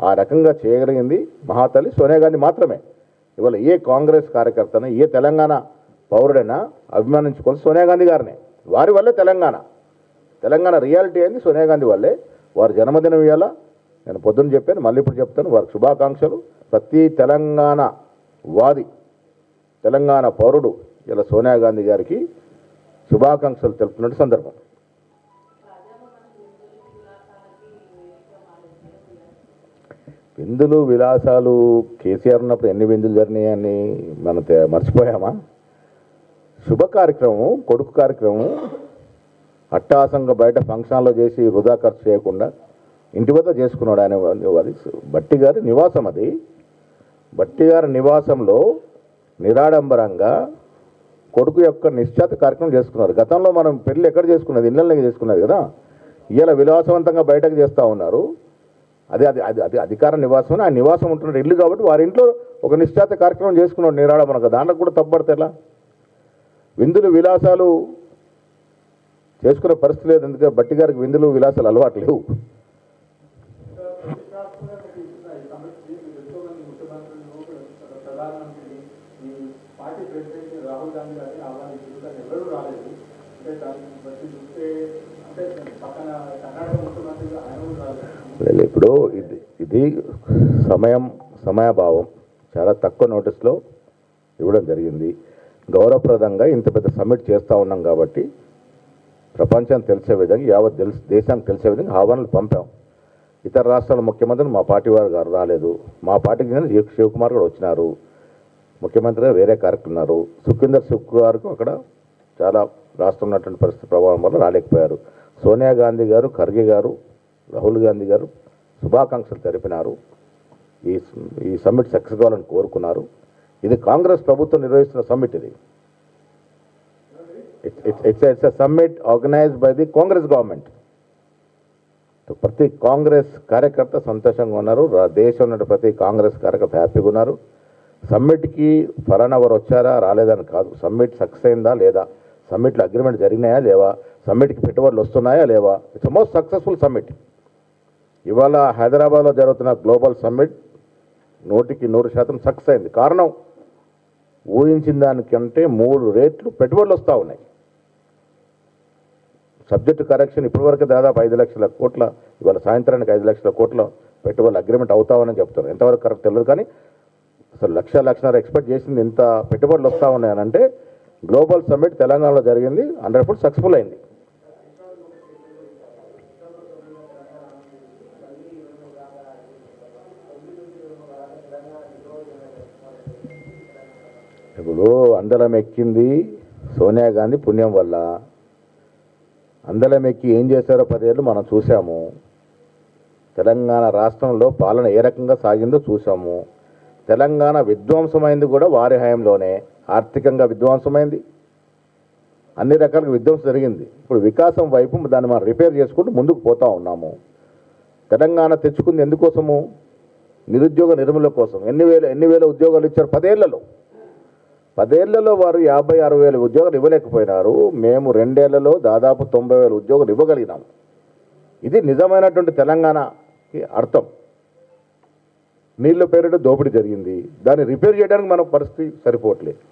ఆ రకంగా చేయగలిగింది మహాతల్లి సోనియా గాంధీ మాత్రమే. ఇవాళ ఏ కాంగ్రెస్ కార్యకర్తను, ఏ తెలంగాణ పౌరుడైనా అభిమానించుకొని సోనియా గాంధీ గారినే. వారి వల్లే తెలంగాణ రియాలిటీ అయింది సోనియా గాంధీ వల్లే. వారి జన్మదినం ఇవాళ. నేను పొద్దున్న చెప్పాను, మళ్ళీ ఇప్పుడు చెప్తాను, వారికి శుభాకాంక్షలు. ప్రతి తెలంగాణ వాది, తెలంగాణ పౌరుడు ఇలా సోనియా గాంధీ గారికి శుభాకాంక్షలు తెలుపుతున్న సందర్భం. విందులు విలాసాలు కేసీఆర్ ఉన్నప్పుడు ఎన్ని విందులు జరినాయని మనం మర్చిపోయామా? శుభ కార్యక్రమం, కొడుకు కార్యక్రమం అట్టాసంగా బయట ఫంక్షన్లో చేసి వృధా ఖర్చు చేయకుండా ఇంటి వద్ద చేసుకున్నాడు ఆయన. అది భట్టి గారి నివాసం. అది భట్టి గారి నివాసంలో నిరాడంబరంగా కొడుకు యొక్క నిశ్చిత కార్యక్రమం చేసుకున్నారు. గతంలో మనం పెళ్ళి ఎక్కడ చేసుకున్నది? ఇళ్ళల్లో చేసుకున్నది కదా. ఇలా విలాసవంతంగా బయటకు చేస్తూ ఉన్నారు. అది అది అది అది అధికార నివాసం. ఆ నివాసం ఉంటున్న ఇల్లు కాబట్టి వారి ఇంట్లో ఒక నిశ్చిత కార్యక్రమం చేసుకున్నాడు నిరాడంబరంగా. దాంట్లో కూడా తప్పబడితే ఎలా? విందులు విలాసాలు చేసుకునే పరిస్థితి లేదు. ఎందుకంటే భట్టి గారికి విందులు విలాసాలు అలవాటు లేవు. ఇప్పుడు ఇది సమయాభావం. చాలా తక్కువ నోటీస్లో ఇవ్వడం జరిగింది. గౌరవప్రదంగా ఇంత పెద్ద సమ్మిట్ చేస్తూ ఉన్నాం కాబట్టి ప్రపంచానికి తెలిసే విధంగా, యావత్ దేశానికి తెలిసే విధంగా ఆహ్వానాలు పంపాం. ఇతర రాష్ట్రాల ముఖ్యమంత్రులు మా పార్టీ వారు గారు రాలేదు. మా పార్టీకి చెందిన శివకుమార్ కూడా వచ్చినారు. ముఖ్యమంత్రిగా వేరే కార్యక్రమం ఉన్నారు. సుఖేందర్ సుఖ్ గారికి అక్కడ చాలా రాష్ట్రం ఉన్నటువంటి పరిస్థితి ప్రభావం వల్ల రాలేకపోయారు. సోనియా గాంధీ గారు, ఖర్గే గారు, రాహుల్ గాంధీ గారు శుభాకాంక్షలు తెలిపినారు. ఈ సమ్మిట్ సక్సెస్ కావాలని కోరుకున్నారు. ఇది కాంగ్రెస్ ప్రభుత్వం నిర్వహిస్తున్న సమ్మిట్. ఇది it's a summit organised by the Congress government. ప్రతి కాంగ్రెస్ కార్యకర్త సంతోషంగా ఉన్నారు. దేశంలో ఉన్న ప్రతి కాంగ్రెస్ కార్యకర్త హ్యాపీగా ఉన్నారు. సమ్మిట్కి ఫలానా వారు వచ్చారా రాలేదని కాదు, సమ్మిట్ సక్సెస్ అయిందా లేదా, సమ్మిట్లో అగ్రిమెంట్ జరిగినాయా లేవా, సమ్మిట్కి పెట్టుబడులు వస్తున్నాయా లేవా. It's most successful summit. ఇవాళ హైదరాబాద్లో జరుగుతున్న గ్లోబల్ సమ్మిట్ 100% సక్సెస్ అయింది. కారణం ఊహించిన దానికంటే 3 రెట్లు పెట్టుబడులు వస్తూ ఉన్నాయి. సబ్జెక్టు కరెక్షన్ ఇప్పటివరకు దాదాపు 5 లక్షల కోట్ల, ఇవాళ సాయంత్రానికి 5 లక్షల కోట్ల పెట్టుబడులు అగ్రిమెంట్ అవుతామని చెప్తారు. ఎంతవరకు కరెక్ట్ తెలియదు కానీ అసలు లక్షన్నర ఎక్స్పెక్ట్ చేసింది ఇంత పెట్టుబడులు వస్తూ ఉన్నాయనంటే గ్లోబల్ సమ్మిట్ తెలంగాణలో జరిగింది. 100% సక్సెస్ఫుల్ అయింది. ఇప్పుడు అందలం ఎక్కింది సోనియా గాంధీ పుణ్యం వల్ల. అందలం ఎక్కి ఏం చేశారో 10 ఏళ్ళు మనం చూసాము. తెలంగాణ రాష్ట్రంలో పాలన ఏ రకంగా సాగిందో చూసాము. తెలంగాణ విధ్వంసమైంది కూడా వారి హయాంలోనే. ఆర్థికంగా విధ్వంసమైంది, అన్ని రకాలుగా విధ్వంసం జరిగింది. ఇప్పుడు వికాసం వైపు దాన్ని మనం రిపేర్ చేసుకుంటూ ముందుకు పోతూ ఉన్నాము. తెలంగాణ తెచ్చుకుంది ఎందుకోసము? నిరుద్యోగ నిర్మూలన కోసం. ఎన్ని వేల ఉద్యోగాలు ఇచ్చారు 10 ఏళ్లలో. 10 ఏళ్లలో వారు 50-60 వేల ఉద్యోగాలు ఇవ్వలేకపోయినారు. మేము 2 ఏళ్లలో దాదాపు 90 వేల ఉద్యోగాలు ఇవ్వగలిగినాము. ఇది నిజమైనటువంటి తెలంగాణకి అర్థం. నీళ్ళ పేరిట దోపిడీ జరిగింది. దాన్ని రిపేర్ చేయడానికి మన పరిస్థితి సరిపోవట్లేదు.